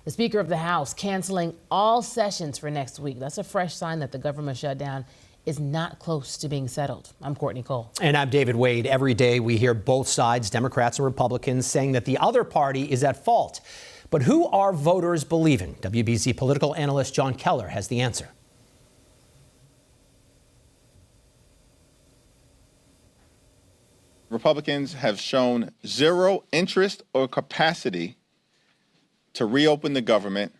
The Speaker of the House canceling all sessions for next week. That's a fresh sign that the government shutdown is not close to being settled. I'm Courtney Cole. And I'm David Wade. Every day we hear both sides, Democrats and Republicans, saying that the other party is at fault. But who are voters believing? WBZ political analyst John Keller has the answer. Republicans have shown zero interest or capacity to reopen the government,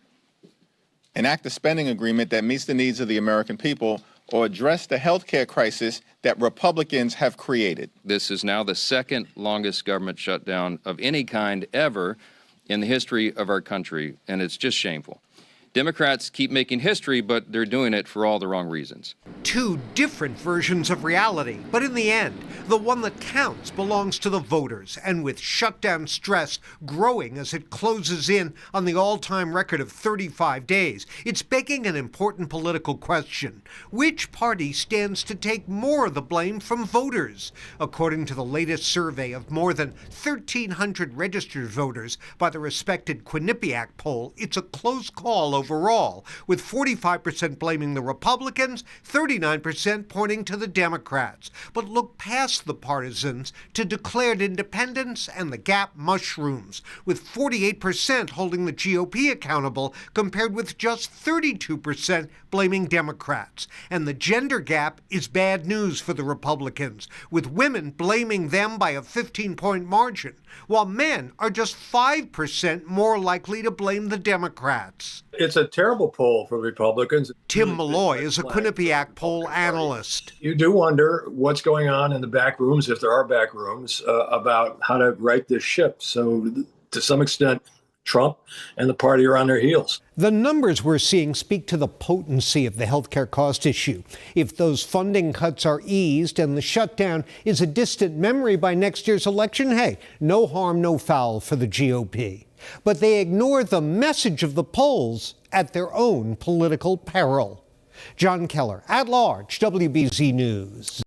enact a spending agreement that meets the needs of the American people, or address the health care crisis that Republicans have created. This is now the second longest government shutdown of any kind ever in the history of our country, and it's just shameful. Democrats keep making history, but they're doing it for all the wrong reasons. Two different versions of reality, but in the end, the one that counts belongs to the voters. And with shutdown stress growing as it closes in on the all-time record of 35 days, it's begging an important political question. Which party stands to take more of the blame from voters? According to the latest survey of more than 1,300 registered voters by the respected Quinnipiac poll, it's a close call overall, with 45% blaming the Republicans, 39% pointing to the Democrats. But look past the partisans to declared independents, and the gap mushrooms, with 48% holding the GOP accountable compared with just 32% blaming Democrats. And the gender gap is bad news for the Republicans, with women blaming them by a 15-point margin, while men are just 5% more likely to blame the Democrats. It's a terrible poll for Republicans. Tim Malloy is a Quinnipiac poll analyst. You do wonder what's going on in the back rooms, if there are back rooms, about how to right this ship. So to some extent, Trump and the party are on their heels. The numbers we're seeing speak to the potency of the healthcare cost issue. If those funding cuts are eased and the shutdown is a distant memory by next year's election, hey, no harm, no foul for the GOP. But they ignore the message of the polls at their own political peril. John Keller, at large, WBZ News.